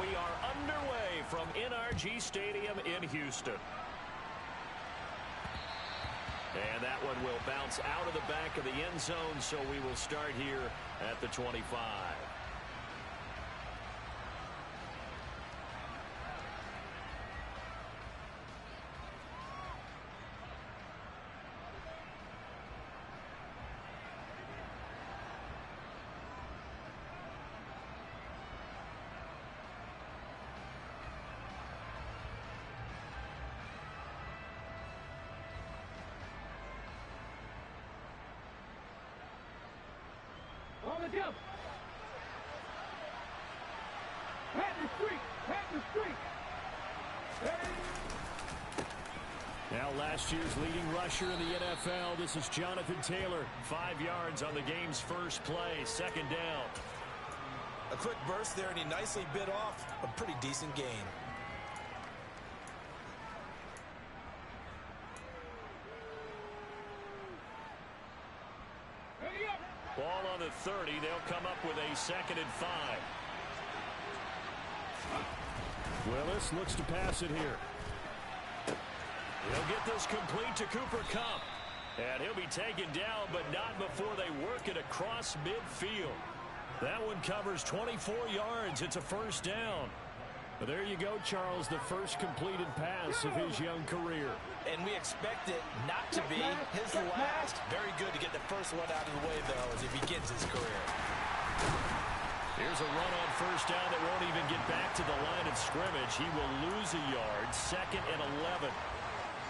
we are underway from NRG Stadium in Houston. And that one will bounce out of the back of the end zone, so we will start here at the 25. On the jump. Pat the streak. Pat the streak. Now last year's leading rusher in the NFL, this is Jonathan Taylor. 5 yards on the game's first play, second down. A quick burst there, and he nicely bit off a pretty decent gain. Ball on the 30. They'll come up with a 2nd and 5. Willis looks to pass it here. He'll get this complete to Cooper Kupp. And he'll be taken down, but not before they work it across midfield. That one covers 24 yards. It's a first down. But there you go, Charles, the first completed pass of his young career. And we expect it not to be his last. Very good to get the first one out of the way, though, as he begins his career. Here's a run on first down that won't even get back to the line of scrimmage. He will lose a yard, 2nd and 11.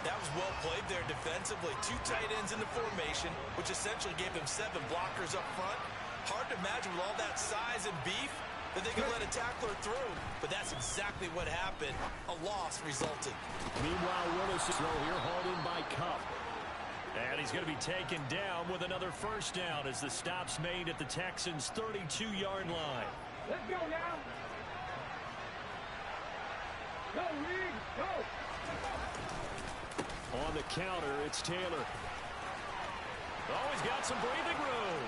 That was well played there defensively. 2 tight ends in the formation, which essentially gave them 7 blockers up front. Hard to imagine with all that size and beef that they could let a tackler through. But that's exactly what happened. A loss resulted. Meanwhile, Willis is throw here, hauled in by Kupp. And he's going to be taken down with another first down as the stop's made at the Texans' 32-yard line. Let's go now. Go, Reed, go. On the counter, it's Taylor. Oh, he's got some breathing room.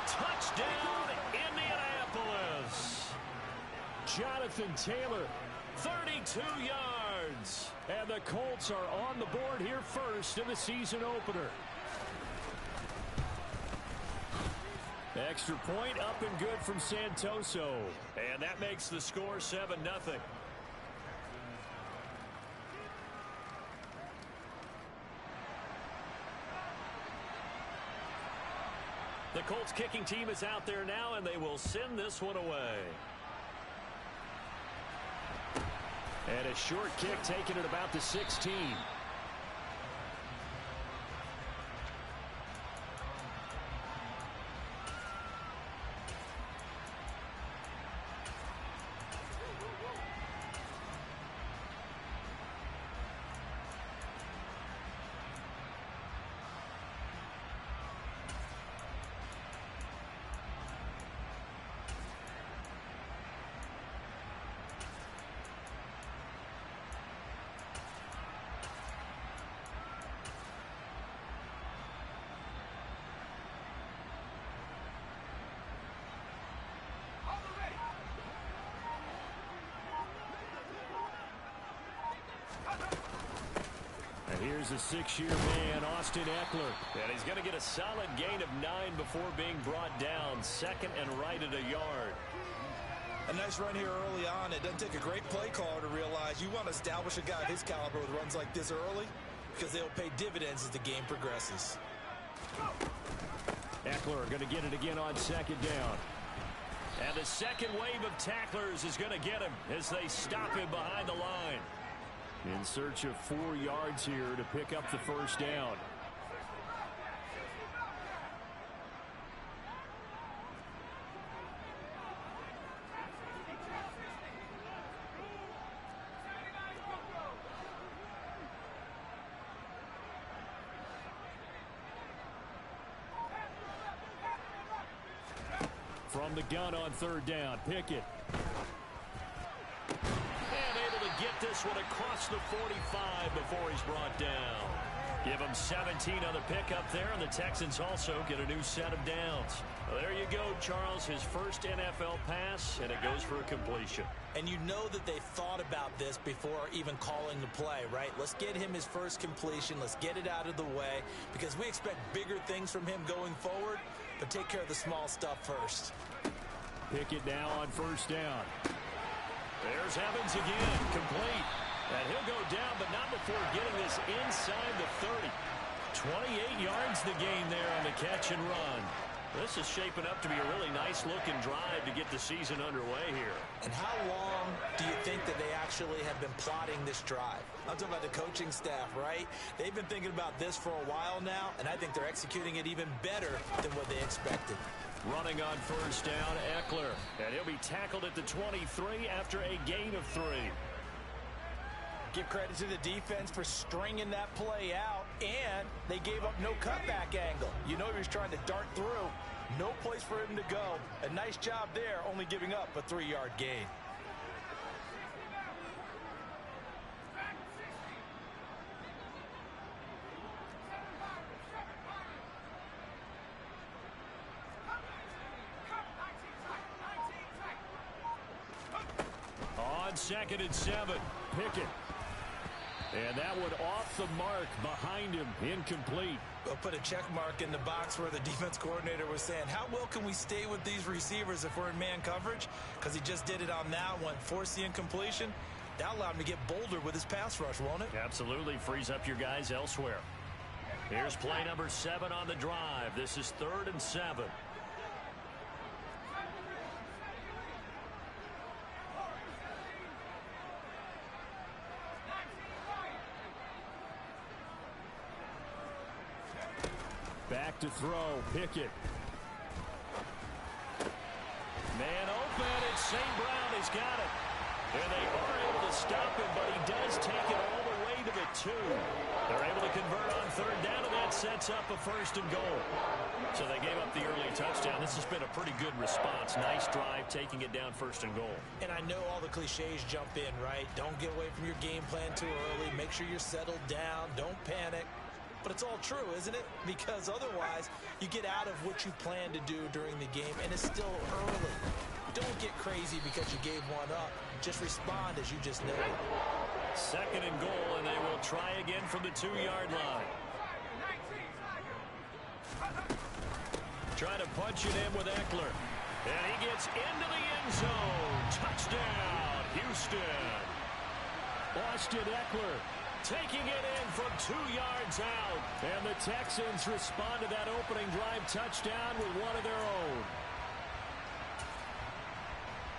Touchdown, Indianapolis. Jonathan Taylor, 32 yards. And the Colts are on the board here first in the season opener. Extra point up and good from Santoso. And that makes the score 7-0. The Colts kicking team is out there now, and they will send this one away. And a short kick taken at about the 16. Here's a 6-year man, Austin Ekeler. And he's going to get a solid gain of 9 before being brought down. 2nd and right at a yard. A nice run here early on. It doesn't take a great play caller to realize you want to establish a guy of his caliber with runs like this early because they'll pay dividends as the game progresses. Ekeler going to get it again on 2nd down. And the second wave of tacklers is going to get him as they stop him behind the line. In search of 4 yards here to pick up the first down. From the gun on 3rd down, Pickett. And able to get this one across the 45 before he's brought down. Give them 17 on the pickup there, and the Texans also get a new set of downs. Well, there you go, Charles, his first NFL pass, and it goes for a completion. And you know that they thought about this before even calling the play, right? Let's get him his first completion. Let's get it out of the way because we expect bigger things from him going forward, but take care of the small stuff first. Pickett now on first down. There's Evans again, complete. And he'll go down, but not before getting this inside the 30. 28 yards the gain there on the catch and run. This is shaping up to be a really nice-looking drive to get the season underway here. And how long do you think that they actually have been plotting this drive? I'm talking about the coaching staff, right? They've been thinking about this for a while now, and I think they're executing it even better than what they expected. Running on first down, Eckler. And he'll be tackled at the 23 after a gain of 3. Give credit to the defense for stringing that play out, and they gave up no cutback angle. You know he was trying to dart through. No place for him to go. A nice job there, only giving up a 3-yard gain. On 2nd and 7, Pickett. And that one off the mark behind him, incomplete. We'll put a check mark in the box where the defense coordinator was saying, how well can we stay with these receivers if we're in man coverage? Because he just did it on that one, forced the incompletion. That allowed him to get bolder with his pass rush, won't it? Absolutely, frees up your guys elsewhere. Here's play number 7 on the drive. This is 3rd and 7. Back to throw, Pickett. Man open, it's St. Brown, he's got it. And they are able to stop him, but he does take it all the way to the 2. They're able to convert on 3rd down, and that sets up a 1st and goal. So they gave up the early touchdown. This has been a pretty good response. Nice drive, taking it down 1st and goal. And I know all the cliches jump in, right? Don't get away from your game plan too early. Make sure you're settled down. Don't panic. But it's all true, isn't it? Because otherwise, you get out of what you plan to do during the game, and it's still early. Don't get crazy because you gave one up. Just respond as you just noted. 2nd and goal, and they will try again from the 2-yard line. Trying to punch it in with Eckler. And he gets into the end zone. Touchdown, Houston. Austin Eckler taking it in from 2 yards out. And the Texans respond to that opening drive touchdown with one of their own.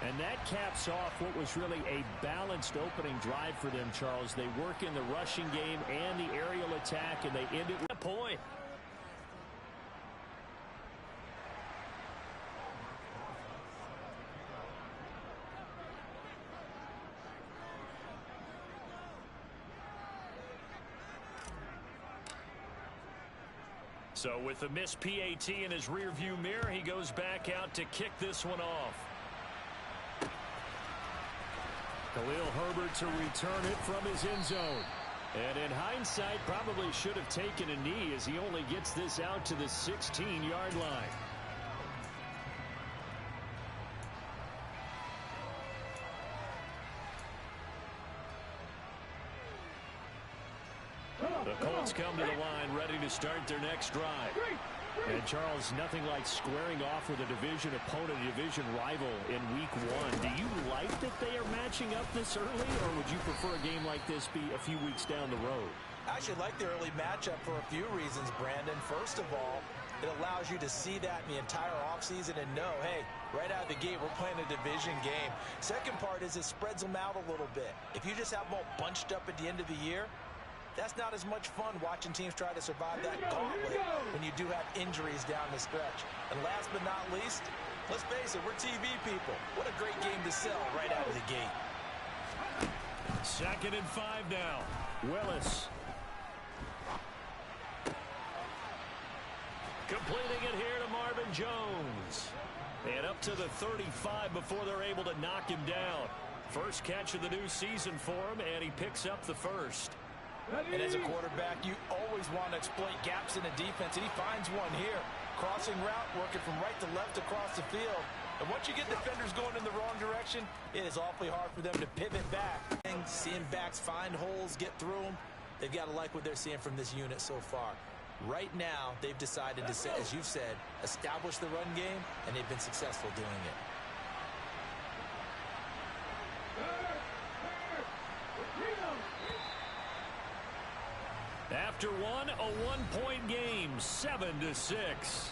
And that caps off what was really a balanced opening drive for them, Charles. They work in the rushing game and the aerial attack, and they end it with a point. So with the missed PAT in his rearview mirror, he goes back out to kick this one off. Khalil Herbert to return it from his end zone. And in hindsight, probably should have taken a knee as he only gets this out to the 16-yard line. The Colts come to the line ready to start their next drive. And Charles, nothing like squaring off with a division opponent, a division rival in week 1. Do you like that they are matching up this early, or would you prefer a game like this be a few weeks down the road? I actually like the early matchup for a few reasons, Brandon. First of all, it allows you to see that in the entire offseason and know, hey, right out of the gate, we're playing a division game. Second part is it spreads them out a little bit. If you just have them all bunched up at the end of the year, that's not as much fun watching teams try to survive that gauntlet when you do have injuries down the stretch. And last but not least, let's face it, we're TV people. What a great game to sell right out of the gate. 2nd and 5 now. Willis. Completing it here to Marvin Jones. And up to the 35 before they're able to knock him down. First catch of the new season for him, and he picks up the first. And as a quarterback, you always want to exploit gaps in the defense, and he finds one here. Crossing route, working from right to left across the field. And once you get defenders going in the wrong direction, it is awfully hard for them to pivot back. Seeing backs find holes, get through them, they've got to like what they're seeing from this unit so far. Right now, they've decided to, as you've said, establish the run game, and they've been successful doing it. After one, a one-point game, 7-6.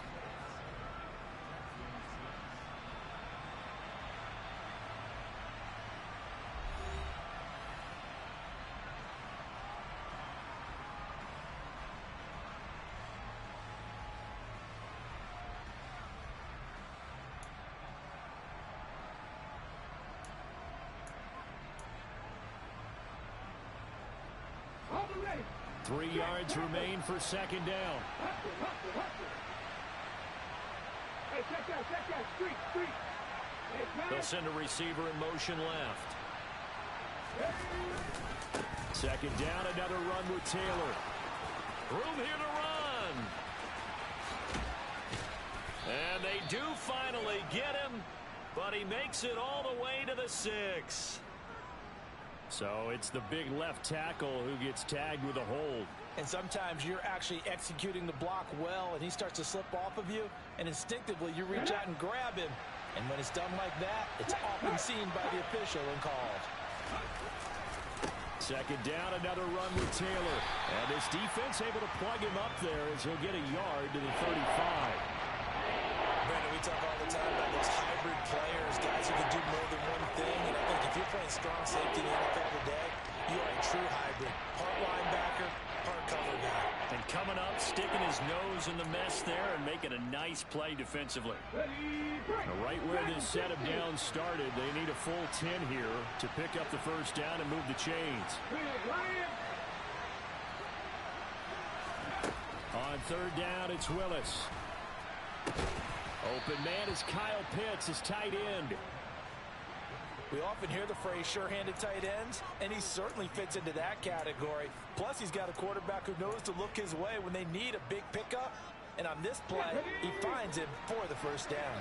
On the way. 3 yards remain for second down. Hey, check that, street. Hey, They'll send a receiver in motion left. Second down, another run with Taylor. Room here to run. And they do finally get him, but he makes it all the way to the 6. So it's the big left tackle who gets tagged with a hold. And sometimes you're actually executing the block well, and he starts to slip off of you, and instinctively you reach out and grab him. And when it's done like that, it's often seen by the official and called. Second down, another run with Taylor. And this defense able to plug him up there as he'll get a yard to the 35. Brandon, we talk all the time about those hybrid players, guys who can do more than one thing. And I think if you're playing strong safety in the NFL today, you are a true hybrid. Part linebacker, part cover guy. And coming up, sticking his nose in the mess there and making a nice play defensively. Now, right where this set of downs started, they need a full 10 here to pick up the first down and move the chains. On third down, it's Willis. Open man is Kyle Pitts, his tight end. We often hear the phrase sure-handed tight ends, and he certainly fits into that category. Plus, he's got a quarterback who knows to look his way when they need a big pickup. And on this play, he finds him for the first down.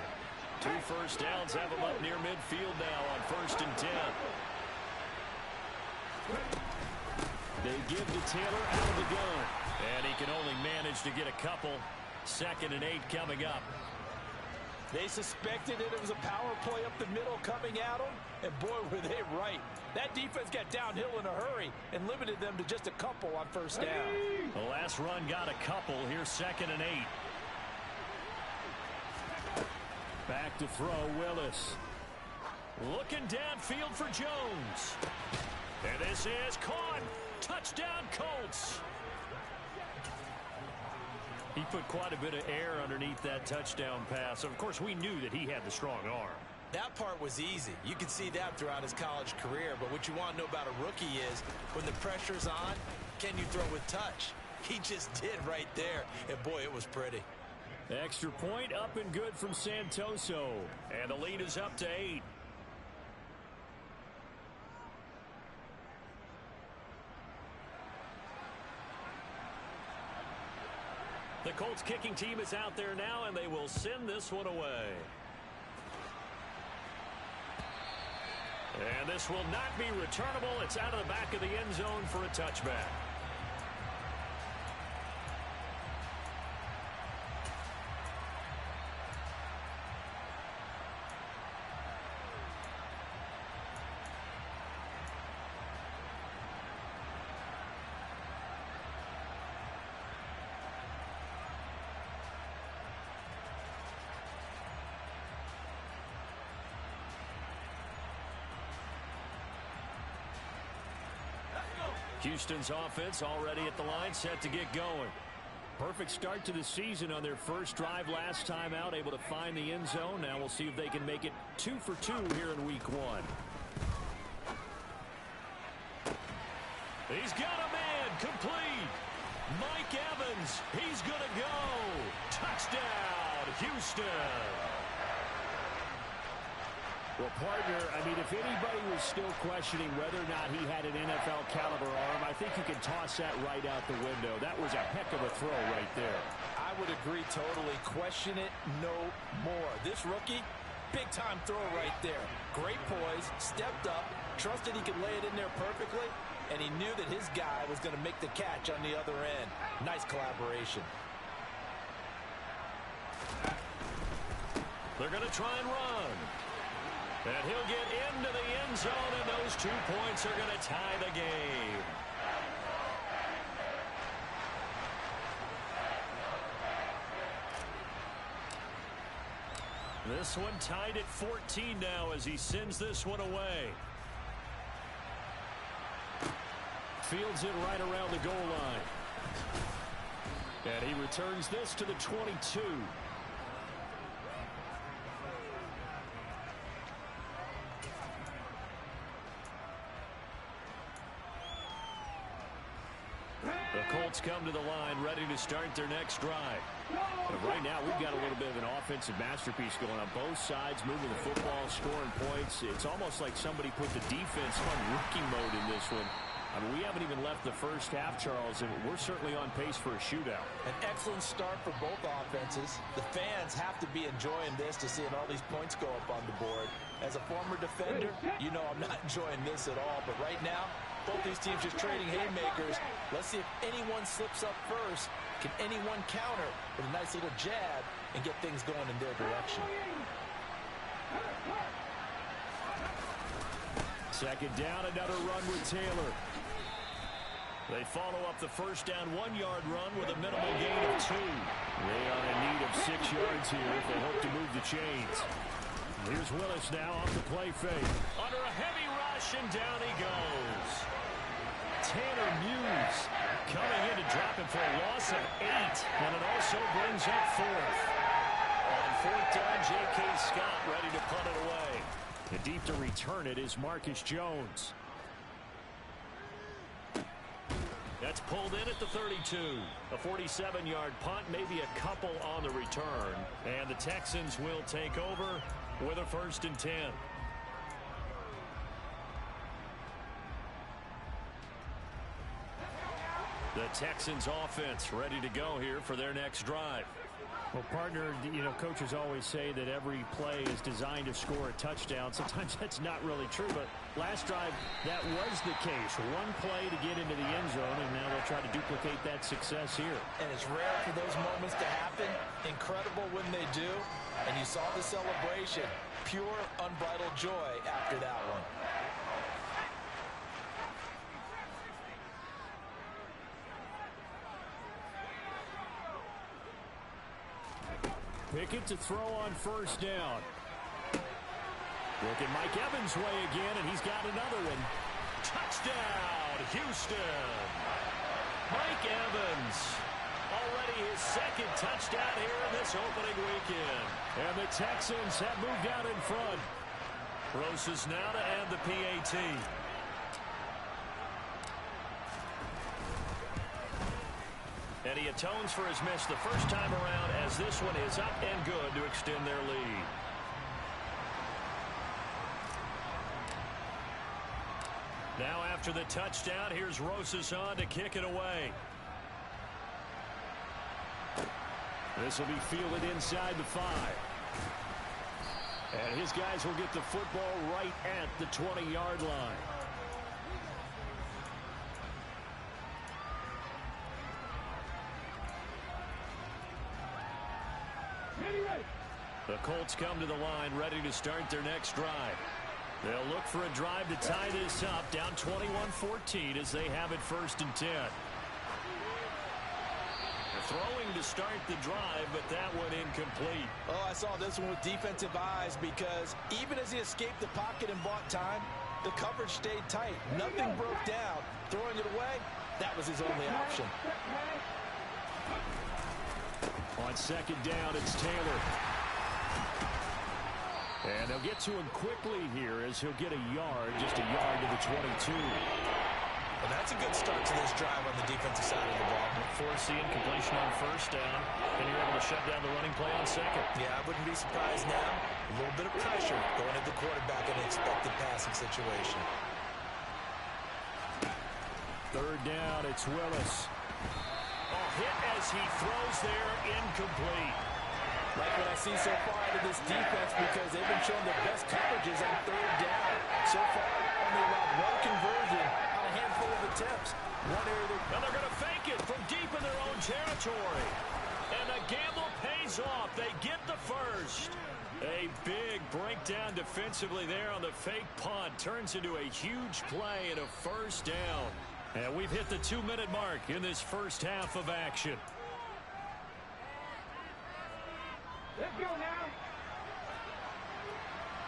2 first downs have him up near midfield now on 1st and 10. They give to Taylor out of the gun. And he can only manage to get a couple. 2nd and 8 coming up. They suspected it was a power play up the middle coming at them, and boy, were they right. That defense got downhill in a hurry and limited them to just a couple on first down. The last run got a couple. Here's 2nd and 8. Back to throw, Willis. Looking downfield for Jones. And this is caught. Touchdown, Colts. He put quite a bit of air underneath that touchdown pass. Of course, we knew that he had the strong arm. That part was easy. You could see that throughout his college career. But what you want to know about a rookie is when the pressure's on, can you throw with touch? He just did right there. And, boy, it was pretty. Extra point up and good from Santoso. And the lead is up to 8. The Colts kicking team is out there now, and they will send this one away. And this will not be returnable. It's out of the back of the end zone for a touchback. Houston's offense already at the line, set to get going. Perfect start to the season on their first drive last time out, able to find the end zone. Now we'll see if they can make it 2 for 2 here in week 1. He's got a man, complete. Mike Evans, he's going to go. Touchdown, Houston. Well, partner, I mean, if anybody was still questioning whether or not he had an NFL caliber arm, I think you can toss that right out the window. That was a heck of a throw right there. I would agree totally. Question it no more. This rookie, big-time throw right there. Great poise, stepped up, trusted he could lay it in there perfectly, and he knew that his guy was going to make the catch on the other end. Nice collaboration. They're going to try and run. And he'll get into the end zone, and those 2 points are going to tie the game. This one tied at 14 now as he sends this one away. Fields it right around the goal line. And he returns this to the 22. The Colts come to the line ready to start their next drive. But right now we've got a little bit of an offensive masterpiece going on both sides, moving the football, scoring points. It's almost like somebody put the defense on rookie mode in this one. I mean, we haven't even left the first half, Charles, and we're certainly on pace for a shootout. An excellent start for both offenses. The fans have to be enjoying this to seeing all these points go up on the board. As a former defender, you know I'm not enjoying this at all. But right now, both these teams just trading haymakers. Let's see if anyone slips up first. Can anyone counter with a nice little jab and get things going in their direction? Second down, another run with Taylor. They follow up the first down 1-yard run with a minimal gain of 2. They are in need of 6 yards here if they hope to move the chains. Here's Willis now off the play fake. Under a heavy rush, and down he goes. Tanner Muse coming in to drop him for a loss of 8, and it also brings up 4th. On 4th down, J.K. Scott ready to punt it away. And deep to return it is Marcus Jones. That's pulled in at the 32. A 47-yard punt, maybe a couple on the return. And the Texans will take over with a 1st and 10. The Texans offense ready to go here for their next drive. Well, partner, you know, coaches always say that every play is designed to score a touchdown. Sometimes that's not really true, but last drive, that was the case. One play to get into the end zone, and now they'll try to duplicate that success here. And it's rare for those moments to happen. Incredible when they do. And you saw the celebration. Pure, unbridled joy after that one. Pickett to throw on 1st down. Looking Mike Evans' way again, and he's got another one. Touchdown, Houston. Mike Evans. Already his 2nd touchdown here in this opening weekend. And the Texans have moved out in front. Rosas now to add the PAT. And he atones for his miss the first time around as this one is up and good to extend their lead. Now after the touchdown, here's Rosas on to kick it away. This will be fielded inside the 5. And his guys will get the football right at the 20-yard line. The Colts come to the line ready to start their next drive. They'll look for a drive to tie this up, down 21-14 as they have it 1st and 10. Throwing to start the drive, but that one incomplete. Oh, I saw this one with defensive eyes because even as he escaped the pocket and bought time, the coverage stayed tight. Nothing broke down. Throwing it away, that was his only option. On 2nd down, it's Taylor. And they'll get to him quickly here as he'll get a yard, just a yard to the 22. Well, that's a good start to this drive on the defensive side of the ball. Force the incompletion on 1st down, and you're able to shut down the running play on 2nd. Yeah, I wouldn't be surprised now A little bit of pressure going at the quarterback in an expected passing situation. Third down, it's Willis. A hit as he throws there, incomplete. Like what I see so far out of this defense, because they've been showing their best coverages on third down. So far, only allowed one conversion on a handful of attempts. One area And they're going to fake it from deep in their own territory. And the gamble pays off. They get the first. A big breakdown defensively there on the fake punt. Turns into a huge play and a first down. And we've hit the 2-minute mark in this first half of action. Let's go now.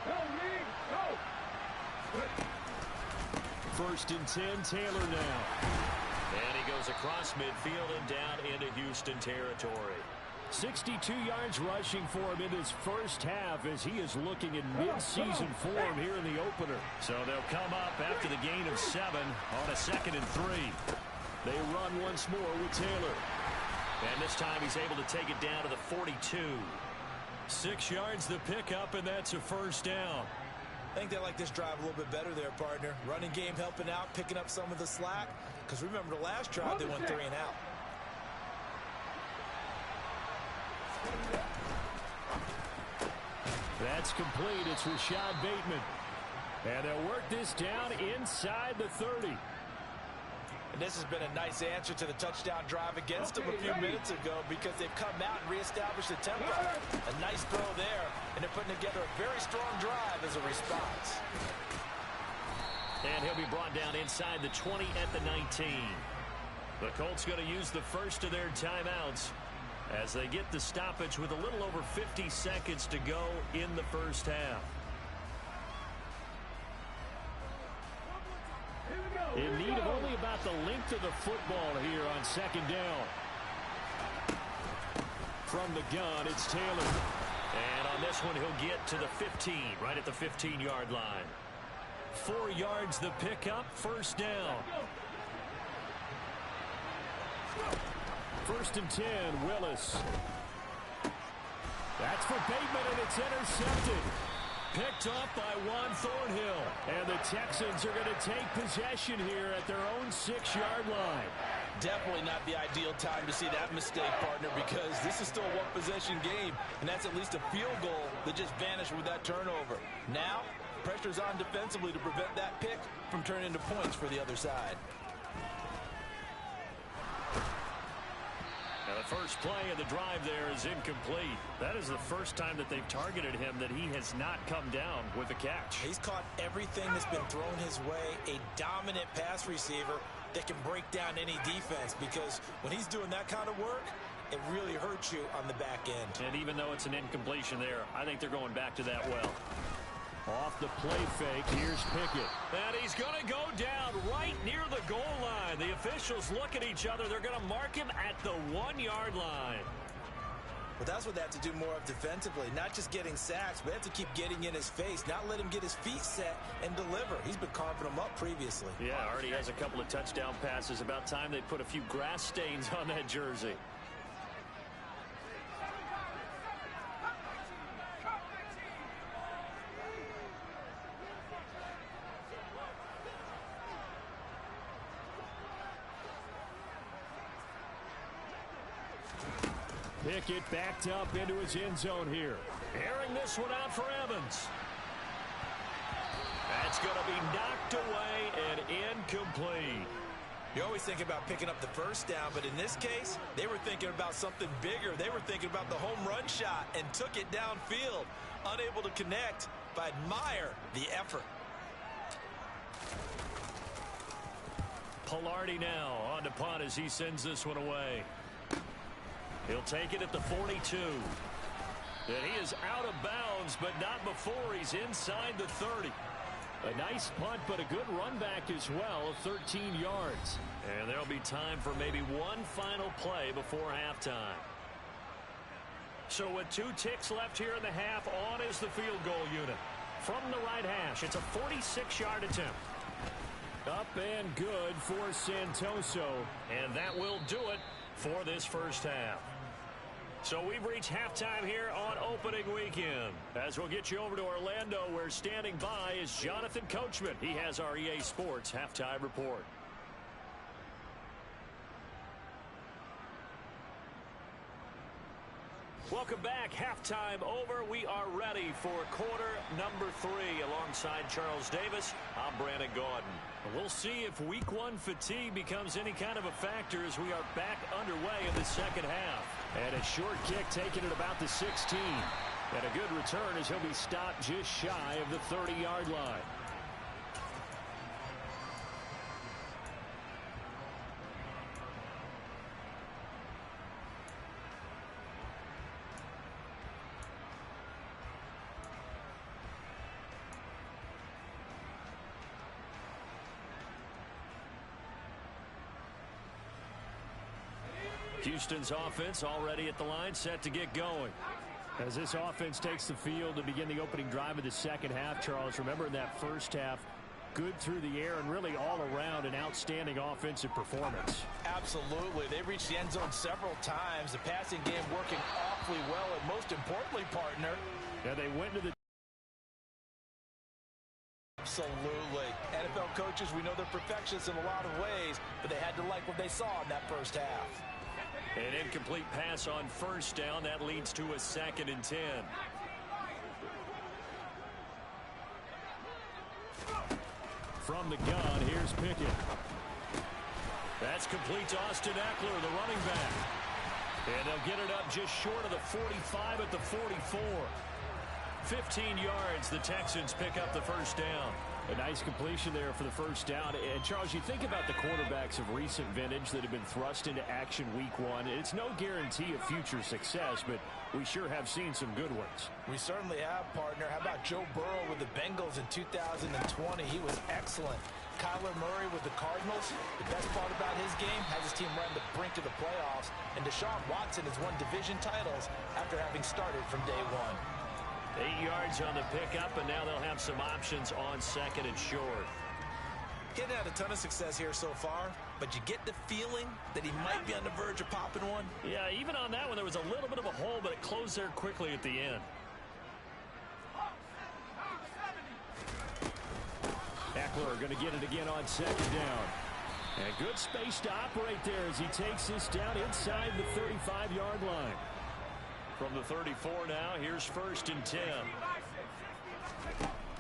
Go, Reed, go. First and 10, Taylor now. And he goes across midfield and down into Houston territory. 62 yards rushing for him in this first half as he is looking in mid-season form here in the opener. So they'll come up after the gain of 7 on a 2nd and 3. They run once more with Taylor. And this time he's able to take it down to the 42. 6 yards the pickup, and that's a first down. I think they like this drive a little bit better there, partner. Running game helping out, picking up some of the slack. Because remember the last drive, they went 3 and out. That's complete. It's Rashad Bateman. And they'll work this down inside the 30. And this has been a nice answer to the touchdown drive against them a few minutes ago, because they've come out and reestablished the tempo. A nice throw there, and they're putting together a very strong drive as a response. And he'll be brought down inside the 20 at the 19. The Colts going to use the first of their timeouts as they get the stoppage with a little over 50 seconds to go in the first half. In need of only about the length of the football here on 2nd down. From the gun, it's Taylor. And on this one, he'll get to the 15, right at the 15-yard line. 4 yards the pickup, first down. 1st and 10, Willis. That's for Bateman, and it's intercepted. Picked off by Juan Thornhill. And the Texans are going to take possession here at their own 6-yard line. Definitely not the ideal time to see that mistake, partner, because this is still a one-possession game, and that's at least a field goal that just vanished with that turnover. Now, pressure's on defensively to prevent that pick from turning into points for the other side. Now the first play of the drive there is incomplete. That is the first time that they've targeted him that he has not come down with a catch. He's caught everything that's been thrown his way. A dominant pass receiver that can break down any defense, because when he's doing that kind of work, it really hurts you on the back end. And even though it's an incompletion there, I think they're going back to that well. Off the play fake, here's Pickett. And he's going to go down right near the goal line. The officials look at each other. They're going to mark him at the 1-yard line. But that's what they have to do more of defensively. Not just getting sacks, but they have to keep getting in his face. Not let him get his feet set and deliver. He's been carving them up previously. Yeah, already has a couple of touchdown passes. About time they put a few grass stains on that jersey. Pickett backed up into his end zone here. Airing this one out for Evans. That's going to be knocked away and incomplete. You always think about picking up the first down, but in this case, they were thinking about something bigger. They were thinking about the home run shot and took it downfield. Unable to connect, but admire the effort. Pilardi now on to punt as he sends this one away. He'll take it at the 42. And he is out of bounds, but not before he's inside the 30. A nice punt, but a good run back as well, 13 yards. And there'll be time for maybe one final play before halftime. So with 2 ticks left here in the half, on is the field goal unit. From the right hash, it's a 46-yard attempt. Up and good for Santoso. And that will do it for this first half. So we've reached halftime here on opening weekend. As we'll get you over to Orlando, where standing by is Jonathan Coachman. He has our EA Sports halftime report. Welcome back. Halftime over. We are ready for quarter number 3. Alongside Charles Davis, I'm Brandon Gaudin. We'll see if week 1 fatigue becomes any kind of a factor as we are back underway in the second half. And a short kick taken at about the 16. And a good return as he'll be stopped just shy of the 30-yard line. Houston's offense already at the line, set to get going. As this offense takes the field to begin the opening drive of the second half, Charles, remember in that first half, good through the air and really all around an outstanding offensive performance. Absolutely. They reached the end zone several times. The passing game working awfully well, and most importantly, partner. Yeah, they went to the... Absolutely. NFL coaches, we know they're perfectionists in a lot of ways, but they had to like what they saw in that first half. An incomplete pass on first down. That leads to a 2nd and 10. From the gun, here's Pickett. That's complete to Austin Eckler, the running back. And they'll get it up just short of the 45 at the 44. 15 yards, the Texans pick up the first down. A nice completion there for the first down. And, Charles, you think about the quarterbacks of recent vintage that have been thrust into action week 1. It's no guarantee of future success, but we sure have seen some good ones. We certainly have, partner. How about Joe Burrow with the Bengals in 2020? He was excellent. Kyler Murray with the Cardinals. The best part about his game has his team run the brink of the playoffs. And Deshaun Watson has won division titles after having started from day 1. 8 yards on the pickup, and now they'll have some options on 2nd and short. Getting had a ton of success here so far, but you get the feeling that he might be on the verge of popping one. Yeah, even on that one, there was a little bit of a hole, but it closed there quickly at the end. Eckler going to get it again on 2nd down. And good space to operate there as he takes this down inside the 35-yard line. From the 34 now, here's 1st and 10.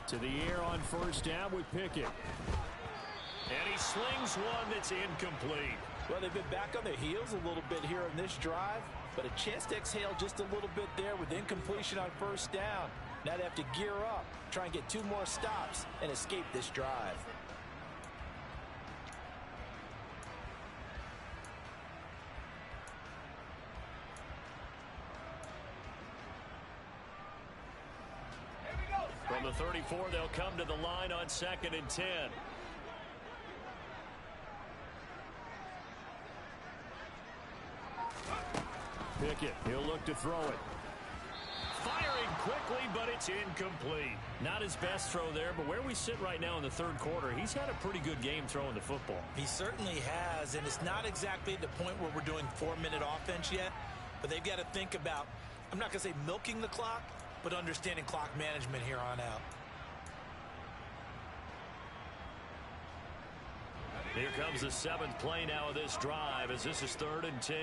To the air on first down with Pickett. And he slings one that's incomplete. Well, they've been back on their heels a little bit here in this drive, but a chance to exhale just a little bit there with incompletion on first down. Now they have to gear up, try and get 2 more stops, and escape this drive. From the 34, they'll come to the line on 2nd and 10. Pickett, he'll look to throw it. Firing quickly, but it's incomplete. Not his best throw there, but where we sit right now in the 3rd quarter, he's had a pretty good game throwing the football. He certainly has, and it's not exactly the point where we're doing 4-minute offense yet, but they've got to think about, I'm not going to say milking the clock, but understanding clock management here on out. Here comes the 7th play now of this drive as this is 3rd and 10.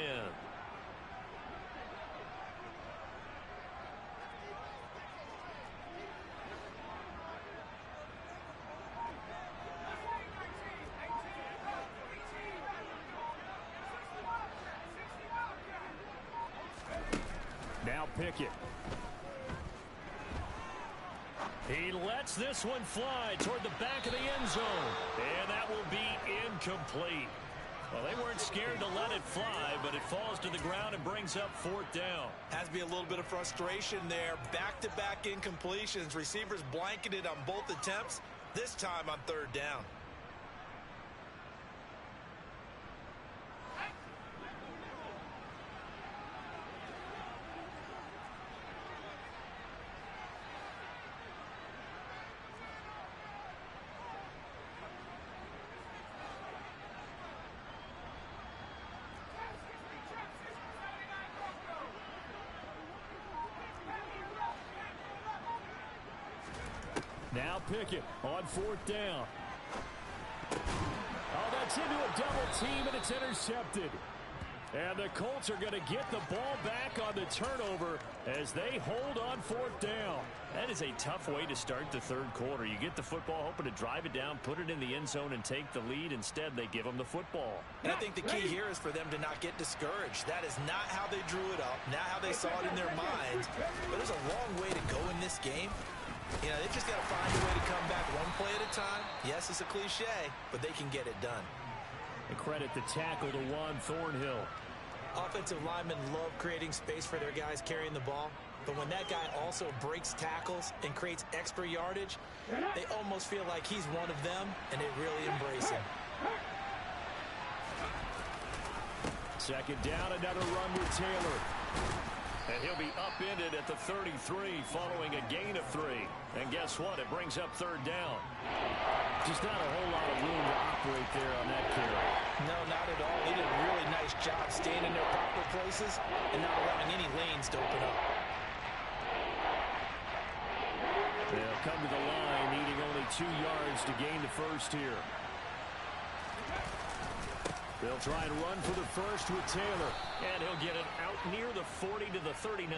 Now Pickett. He lets this one fly toward the back of the end zone. And that will be incomplete. Well, they weren't scared to let it fly, but it falls to the ground and brings up 4th down. Has to be a little bit of frustration there. Back-to-back incompletions. Receivers blanketed on both attempts, this time on 3rd down. Now Pickett on 4th down. Oh, that's into a double team, and it's intercepted. And the Colts are going to get the ball back on the turnover as they hold on 4th down. That is a tough way to start the third quarter. You get the football, hoping to drive it down, put it in the end zone, and take the lead. Instead, they give them the football. And I think the key here is for them to not get discouraged. That is not how they drew it up, not how they saw it in their minds. But there's a long way to go in this game. You know, they've just got to find a way to come back one play at a time. Yes, it's a cliche, but they can get it done. And credit the tackle to Juan Thornhill. Offensive linemen love creating space for their guys carrying the ball. But when that guy also breaks tackles and creates extra yardage, they almost feel like he's one of them, and they really embrace him. 2nd down, another run with Taylor. And he'll be upended at the 33 following a gain of 3. And guess what? It brings up 3rd down. Just not a whole lot of room to operate there on that carry. No, not at all. They did a really nice job staying in their proper places and not allowing any lanes to open up. They'll come to the line, needing only 2 yards to gain the first here. They'll try and run for the first with Taylor. And he'll get it out near the 40 to the 39.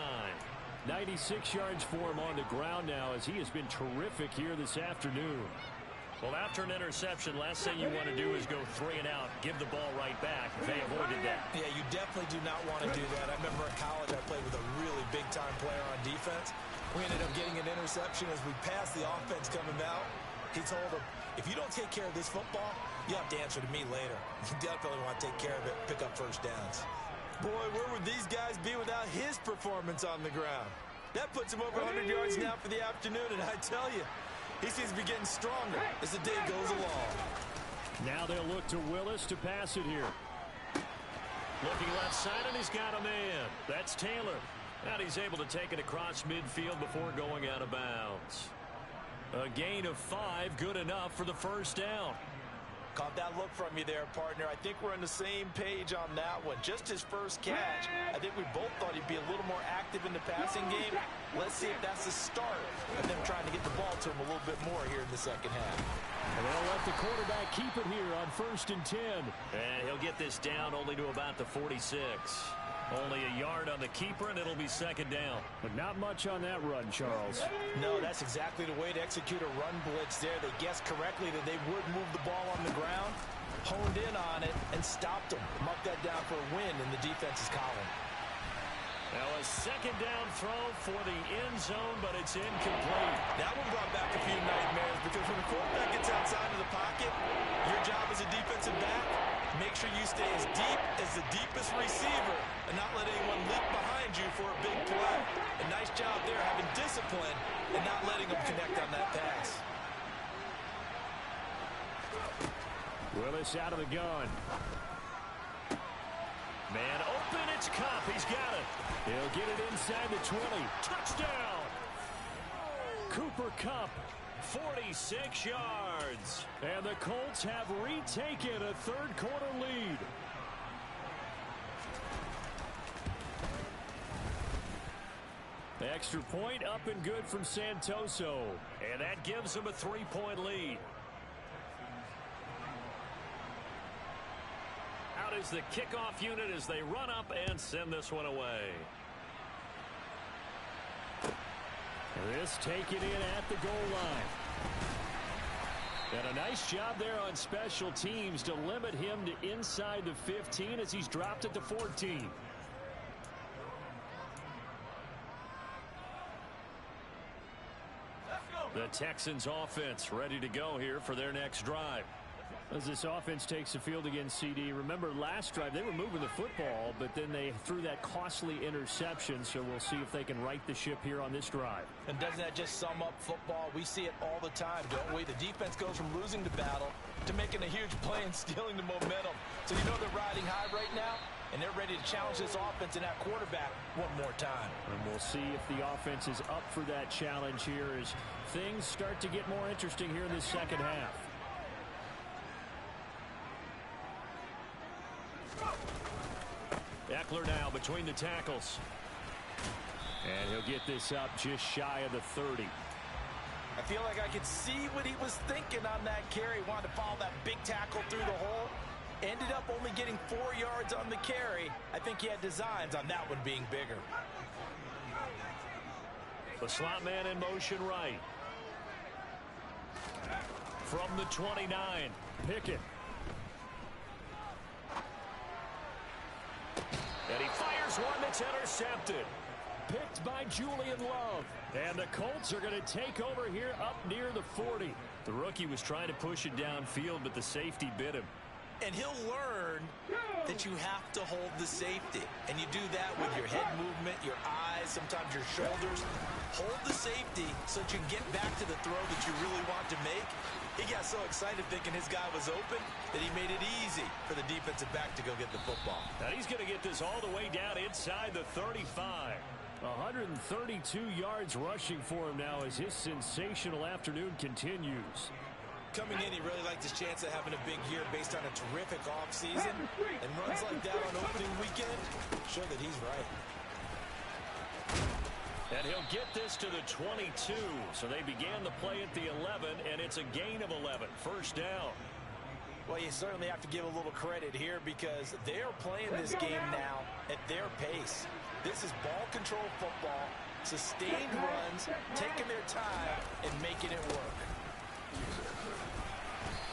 96 yards for him on the ground now, as he has been terrific here this afternoon. Well, after an interception, last thing you want to do is go 3 and out, give the ball right back. They avoided that. Yeah, you definitely do not want to do that. I remember in college I played with a really big-time player on defense. We ended up getting an interception as we passed the offense coming out. He told him, if you don't take care of this football, you have to answer to me later. You definitely want to take care of it, pick up first downs. Boy, where would these guys be without his performance on the ground? That puts him over 100 yards now for the afternoon, and I tell you, he seems to be getting stronger as the day goes along. Now they'll look to Willis to pass it here. Looking left side, and he's got a man. That's Taylor. And he's able to take it across midfield before going out of bounds. A gain of 5, good enough for the first down. Caught that look from you there, partner. I think we're on the same page on that one. Just his first catch. I think we both thought he'd be a little more active in the passing game. Let's see if that's the start of them trying to get the ball to him a little bit more here in the second half. And they'll let the quarterback keep it here on 1st and 10. And he'll get this down only to about the 46. Only a yard on the keeper, and it'll be 2nd down. But not much on that run, Charles. No, that's exactly the way to execute a run blitz there. They guessed correctly that they would move the ball on the ground, honed in on it, and stopped them. Mark that down for a win in the defense's column. Now a 2nd down throw for the end zone, but it's incomplete. That one brought back a few nightmares because when the quarterback gets outside of the pocket, your job as a defensive back, make sure you stay as deep as the deepest receiver and not let anyone leap behind you for a big play. A nice job there having discipline and not letting them connect on that pass. Willis out of the gun. Man open, it's Kupp. He's got it. He'll get it inside the 20. Touchdown! Cooper Kupp. 46 yards. And the Colts have retaken a third quarter lead. The extra point up and good from Santoso. And that gives them a 3-point lead. Out is the kickoff unit as they run up and send this one away. This taken in at the goal line. And a nice job there on special teams to limit him to inside the 15 as he's dropped it to 14. The Texans offense ready to go here for their next drive. As this offense takes the field against CD, remember last drive they were moving the football, but then they threw that costly interception, so we'll see if they can right the ship here on this drive. And doesn't that just sum up football? We see it all the time, don't we? The defense goes from losing the battle to making a huge play and stealing the momentum. So you know they're riding high right now, and they're ready to challenge this offense and that quarterback one more time. And we'll see if the offense is up for that challenge here as things start to get more interesting here in this second half. Eckler now between the tackles. And he'll get this up just shy of the 30. I feel like I could see what he was thinking on that carry. Wanted to follow that big tackle through the hole. Ended up only getting 4 yards on the carry. I think he had designs on that one being bigger. The slot man in motion right. From the 29, Pickett. And he fires one that's intercepted. Picked by Julian Love. And the Colts are going to take over here up near the 40. The rookie was trying to push it downfield, but the safety bit him. And he'll learn that you have to hold the safety. And you do that with your head movement, your eyes, sometimes your shoulders. Hold the safety so that you can get back to the throw that you really want to make. He got so excited thinking his guy was open that he made it easy for the defensive back to go get the football. Now he's going to get this all the way down inside the 35. 132 yards rushing for him now as his sensational afternoon continues. Coming in, he really liked his chance of having a big year based on a terrific offseason. And runs like that on opening weekend show that he's right. And he'll get this to the 22. So they began the play at the 11, and it's a gain of 11. First down. Well, you certainly have to give a little credit here because they're playing this game now at their pace. This is ball control football, sustained runs, taking their time, and making it work.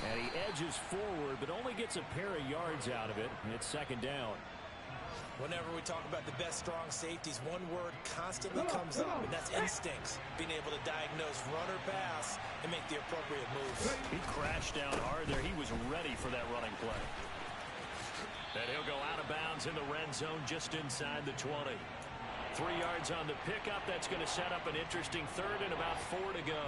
And he edges forward, but only gets a pair of yards out of it, and it's second down. Whenever we talk about the best strong safeties, one word constantly comes up, and that's instincts. Being able to diagnose run or pass and make the appropriate moves. He crashed down hard there. He was ready for that running play. And he'll go out of bounds in the red zone just inside the 20. 3 yards on the pickup. That's going to set up an interesting third and about 4 to go.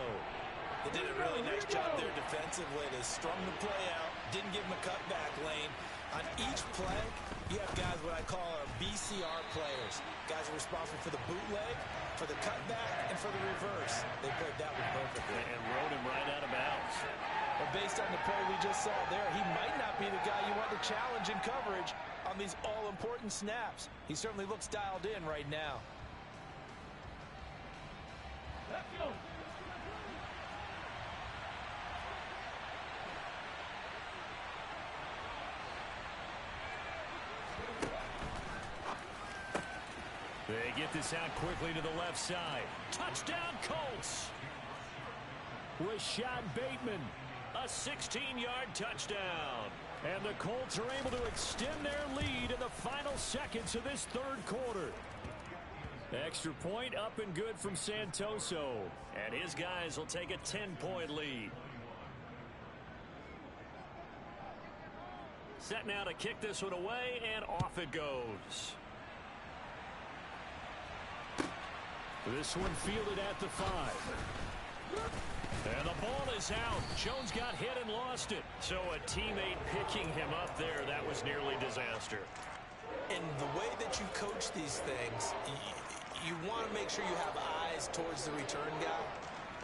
They did a really nice job there defensively. They strung the play out, didn't give him a cutback lane. On each play, you have guys what I call our BCR players. Guys are responsible for the bootleg, for the cutback, and for the reverse. They played that one perfectly. And rode him right out of bounds. But based on the play we just saw there, he might not be the guy you want to challenge in coverage on these all-important snaps. He certainly looks dialed in right now. Let's go. They get this out quickly to the left side. Touchdown, Colts! Rashad Bateman, a 16-yard touchdown. And the Colts are able to extend their lead in the final seconds of this third quarter. Extra point up and good from Santoso. And his guys will take a 10-point lead. Set now to kick this one away, and off it goes. This one fielded at the 5. And the ball is out. Jones got hit and lost it. So a teammate picking him up there, that was nearly disaster. And the way that you coach these things, you want to make sure you have eyes towards the return guy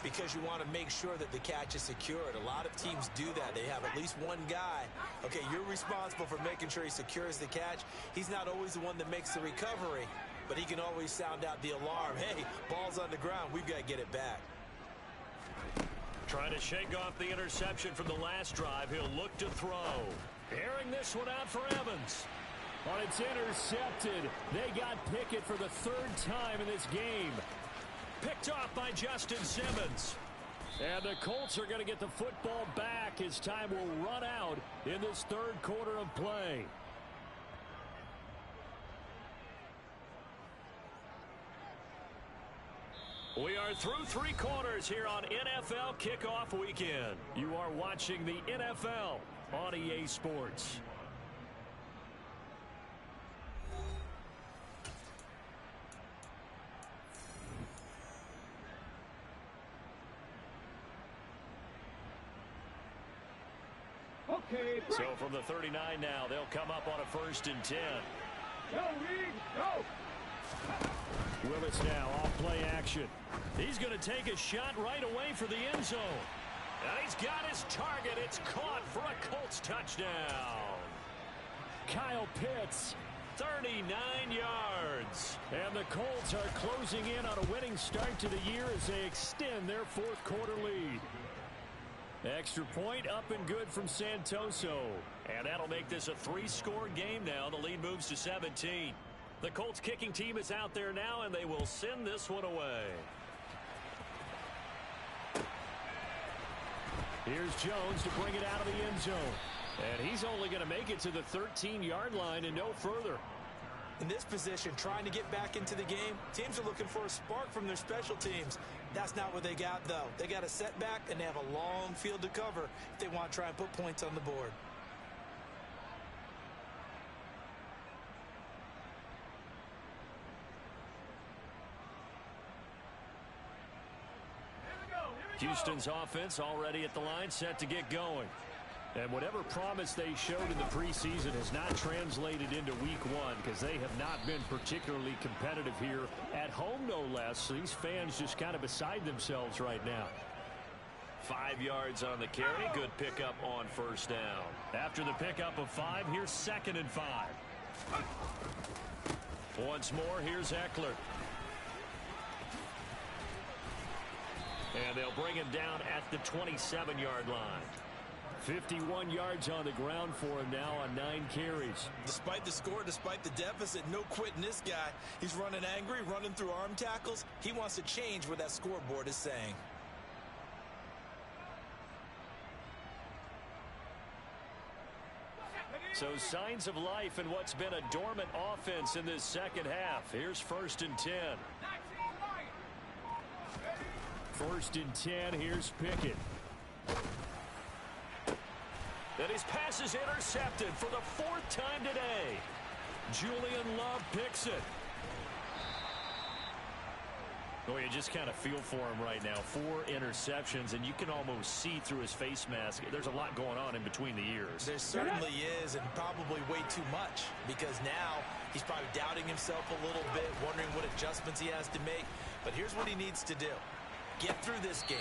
because you want to make sure that the catch is secured. A lot of teams do that. They have at least one guy. Okay, you're responsible for making sure he secures the catch. He's not always the one that makes the recovery, but he can always sound out the alarm. Hey, ball's on the ground. We've got to get it back. Trying to shake off the interception from the last drive. He'll look to throw. Airing this one out for Evans. Well, it's intercepted. They got Pickett for the third time in this game. Picked off by Justin Simmons. And the Colts are going to get the football back as time will run out in this third quarter of play. We are through 3 quarters here on NFL Kickoff Weekend. You are watching the NFL on EA Sports. Okay, break. So from the 39 now, they'll come up on a 1st and 10. Go, Reed, go. Willis now off play action. He's going to take a shot right away for the end zone. And he's got his target. It's caught for a Colts touchdown. Kyle Pitts 39 yards. And the Colts are closing in on a winning start to the year as they extend their fourth quarter lead. Extra point up and good from Santoso. And that'll make this a 3-score game now. The lead moves to 17. The Colts kicking team is out there now, and they will send this one away. Here's Jones to bring it out of the end zone. And he's only going to make it to the 13-yard line and no further. In this position, trying to get back into the game, teams are looking for a spark from their special teams. That's not what they got, though. They got a setback, and they have a long field to cover if they want to try and put points on the board. Houston's offense already at the line, set to get going. And whatever promise they showed in the preseason has not translated into week one because they have not been particularly competitive here at home, no less. These fans just kind of beside themselves right now. 5 yards on the carry. Good pickup on first down. After the pickup of 5, here's 2nd and 5. Once more, here's Eckler. And they'll bring him down at the 27-yard line. 51 yards on the ground for him now on 9 carries. Despite the score, despite the deficit, no quitting this guy. He's running angry, running through arm tackles. He wants to change what that scoreboard is saying. So signs of life in what's been a dormant offense in this second half. Here's 1st and 10. 1st and 10, here's Pickett. And his pass is intercepted for the 4th time today. Julian Love picks it. Oh, you just kind of feel for him right now. 4 interceptions, and you can almost see through his face mask. There's a lot going on in between the ears. There certainly is, and probably way too much, because now he's probably doubting himself a little bit, wondering what adjustments he has to make. But here's what he needs to do. Get through this game.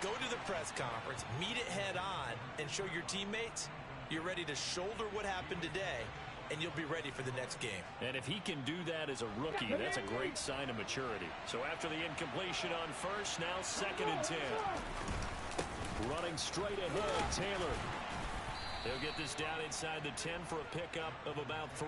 Go to the press conference, meet it head on, and show your teammates you're ready to shoulder what happened today, and you'll be ready for the next game. And if he can do that as a rookie, that's a great sign of maturity. So after the incompletion on first, now 2nd and 10. Running straight ahead, Taylor. He'll get this down inside the 10 for a pickup of about 3.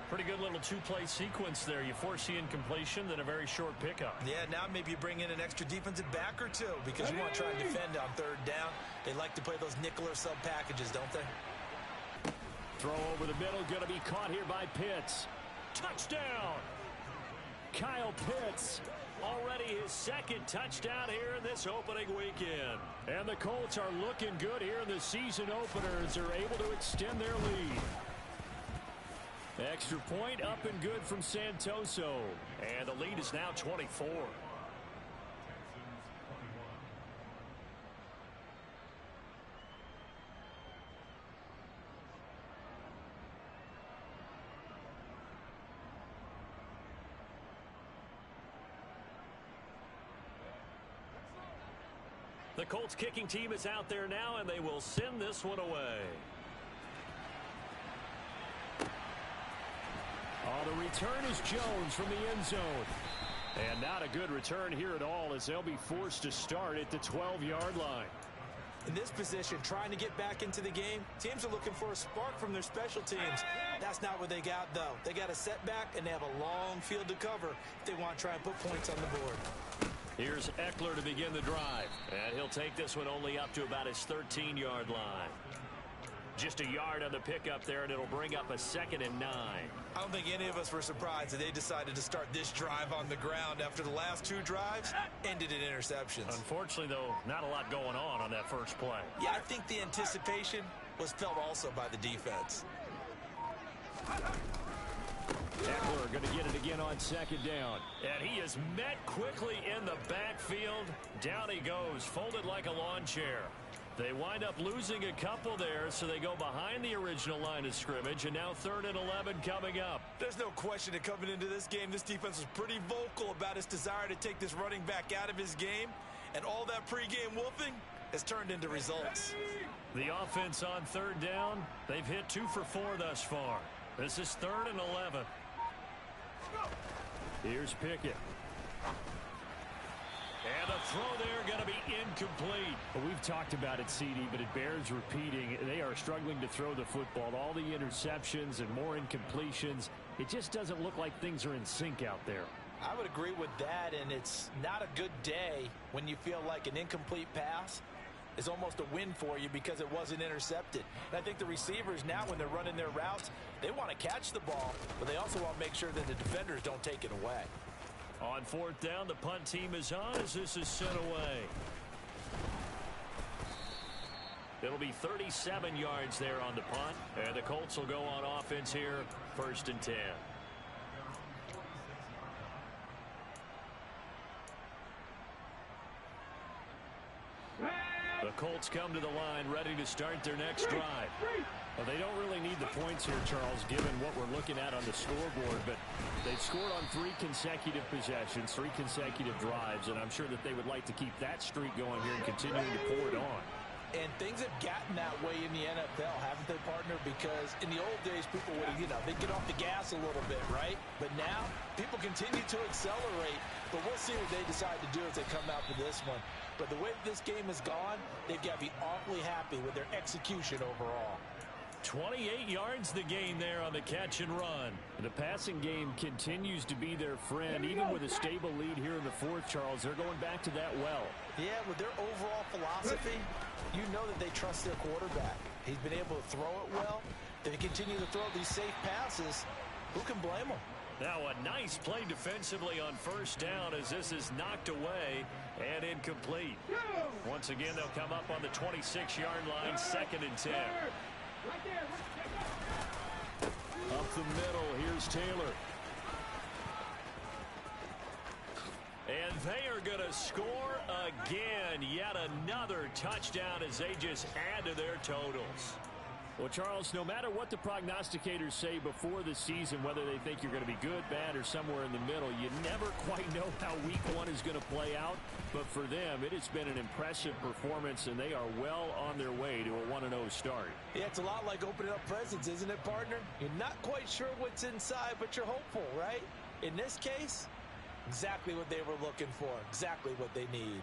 Pretty good little 2-play sequence there. You force the incompletion, then a very short pickup. Yeah, now maybe you bring in an extra defensive back or 2 because you want to try and defend on 3rd down. They like to play those nickel or sub packages, don't they? Throw over the middle, going to be caught here by Pitts. Touchdown! Kyle Pitts, already his 2nd touchdown here in this opening weekend. And the Colts are looking good here in the season opener as they're able to extend their lead. Extra point up and good from Santoso. And the lead is now 24. The Colts kicking team is out there now, and they will send this one away. The return is Jones from the end zone. And not a good return here at all as they'll be forced to start at the 12-yard line. In this position, trying to get back into the game, teams are looking for a spark from their special teams. That's not what they got, though. They got a setback, and they have a long field to cover if they want to try and put points on the board. Here's Eckler to begin the drive. And he'll take this one only up to about his 13-yard line. Just a yard on the pickup there, and it'll bring up a 2nd and 9. I don't think any of us were surprised that they decided to start this drive on the ground after the last 2 drives ended in interceptions. Unfortunately, though, not a lot going on that first play. Yeah, I think the anticipation was felt also by the defense. Eckler going to get it again on 2nd down. And he is met quickly in the backfield. Down he goes, folded like a lawn chair. They wind up losing a couple there, so they go behind the original line of scrimmage, and now 3rd and 11 coming up. There's no question that coming into this game, this defense was pretty vocal about its desire to take this running back out of his game, and all that pregame wolfing has turned into results. The offense on 3rd down, they've hit 2 for 4 thus far. This is 3rd and 11. Here's Pickett. And the throw there going to be incomplete. Well, we've talked about it, CD, but it bears repeating. They are struggling to throw the football. All the interceptions and more incompletions. It just doesn't look like things are in sync out there. I would agree with that, and it's not a good day when you feel like an incomplete pass is almost a win for you because it wasn't intercepted. And I think the receivers now, when they're running their routes, they want to catch the ball, but they also want to make sure that the defenders don't take it away. On 4th down, the punt team is on as this is sent away. It'll be 37 yards there on the punt, and the Colts will go on offense here, 1st and 10. The Colts come to the line ready to start their next drive. Well, they don't really need the points here, Charles, given what we're looking at on the scoreboard, but they've scored on 3 consecutive possessions, 3 consecutive drives, and I'm sure that they would like to keep that streak going here and continuing to pour it on. And things have gotten that way in the NFL, haven't they, partner? Because in the old days, people would, they'd get off the gas a little bit, right? But now, people continue to accelerate. But we'll see what they decide to do as they come out for this one. But the way this game has gone, they've got to be awfully happy with their execution overall. 28 yards the gain there on the catch and run. The passing game continues to be their friend. Even with a stable lead here in the 4th, Charles, they're going back to that well. Yeah, with their overall philosophy, you know that they trust their quarterback. He's been able to throw it well. They continue to throw these safe passes. Who can blame them? Now a nice play defensively on 1st down as this is knocked away and incomplete. Once again, they'll come up on the 26-yard line, 2nd and 10. Up the middle, here's Taylor. And they are going to score again. Yet another touchdown as they just add to their totals. Well, Charles, no matter what the prognosticators say before the season, whether they think you're going to be good, bad, or somewhere in the middle, you never quite know how week 1 is going to play out. But for them, it has been an impressive performance, and they are well on their way to a 1-0 start. Yeah, it's a lot like opening up presents, isn't it, partner? You're not quite sure what's inside, but you're hopeful, right? In this case, exactly what they were looking for, exactly what they need.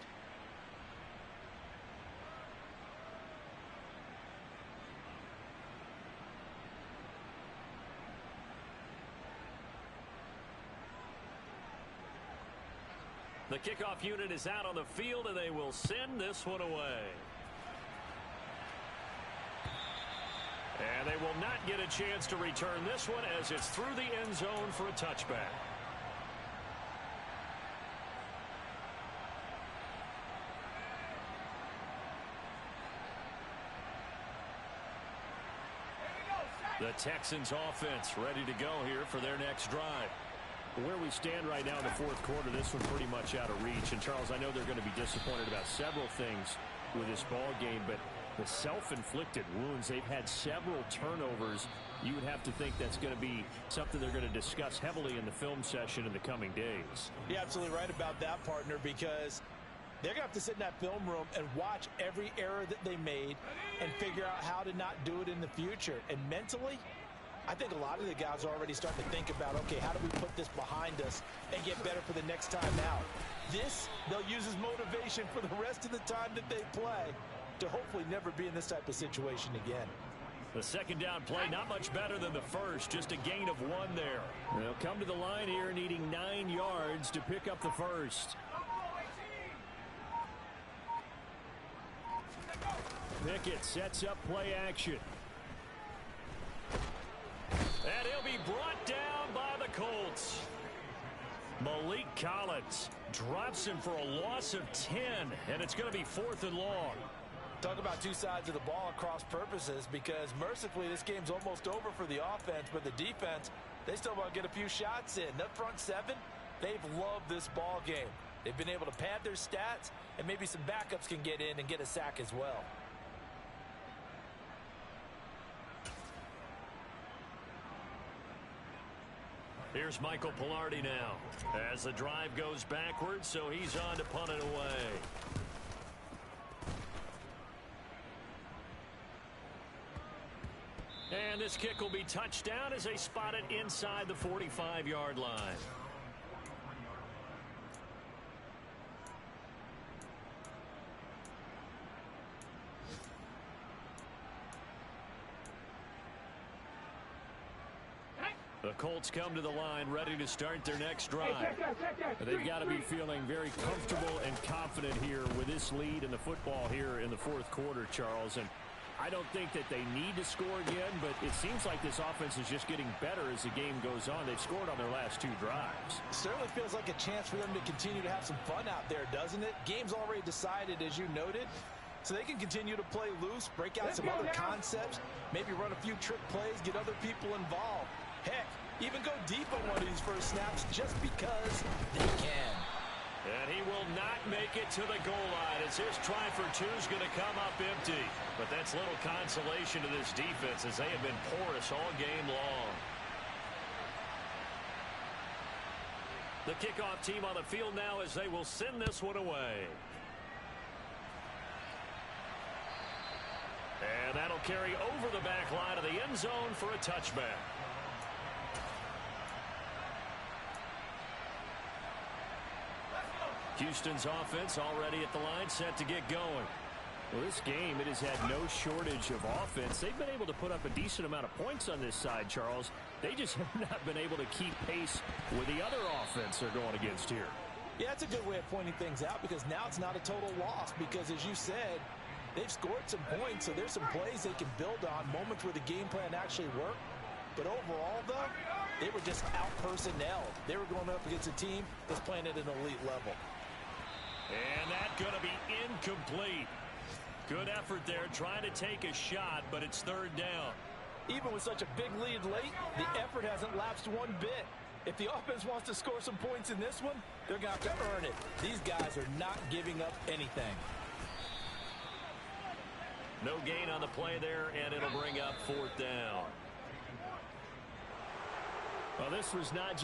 The kickoff unit is out on the field, and they will send this one away. And they will not get a chance to return this one as it's through the end zone for a touchback. The Texans offense ready to go here for their next drive. Where we stand right now in the 4th quarter, this one's pretty much out of reach. And, Charles, I know they're going to be disappointed about several things with this ball game, but the self-inflicted wounds, they've had several turnovers. You would have to think that's going to be something they're going to discuss heavily in the film session in the coming days. You're absolutely right about that, partner, because they're going to have to sit in that film room and watch every error that they made and figure out how to not do it in the future. And mentally, I think a lot of the guys are already starting to think about, okay, how do we put this behind us and get better for the next time out? This, they'll use as motivation for the rest of the time that they play to hopefully never be in this type of situation again. The 2nd down play, not much better than the first, just a gain of 1 there. They'll come to the line here needing 9 yards to pick up the first. Pickett sets up play action. And he'll be brought down by the Colts. Malik Collins drops him for a loss of 10, and it's going to be 4th and long. Talk about two sides of the ball at cross purposes, because mercifully this game's almost over for the offense, but the defense, they still want to get a few shots in. That front 7, they've loved this ball game. They've been able to pad their stats, and maybe some backups can get in and get a sack as well. Here's Michael Palardy now as the drive goes backwards, so he's on to punt it away. And this kick will be touched down as they spot it inside the 45-yard line. The Colts come to the line ready to start their next drive. They've got to be feeling very comfortable and confident here with this lead in the football here in the fourth quarter, Charles. And I don't think that they need to score again, but it seems like this offense is just getting better as the game goes on. They've scored on their last 2 drives. Certainly feels like a chance for them to continue to have some fun out there, doesn't it? Game's already decided, as you noted. So they can continue to play loose, break out some other concepts, maybe run a few trick plays, get other people involved. Heck, even go deep on one of these first snaps just because they can. And he will not make it to the goal line as his try for 2 is going to come up empty. But that's little consolation to this defense as they have been porous all game long. The kickoff team on the field now as they will send this one away. And that'll carry over the back line of the end zone for a touchback. Houston's offense already at the line, set to get going. Well, this game, it has had no shortage of offense. They've been able to put up a decent amount of points on this side, Charles. They just have not been able to keep pace with the other offense they're going against here. Yeah, that's a good way of pointing things out because now it's not a total loss because, as you said, they've scored some points, so there's some plays they can build on, moments where the game plan actually worked. But overall, though, they were just out-personnelled. They were going up against a team that's playing at an elite level. And that's going to be incomplete. Good effort there, trying to take a shot, but it's 3rd down. Even with such a big lead late, the effort hasn't lapsed one bit. If the offense wants to score some points in this one, they're going to have to earn it. These guys are not giving up anything. No gain on the play there, and it'll bring up 4th down. Well, this was not just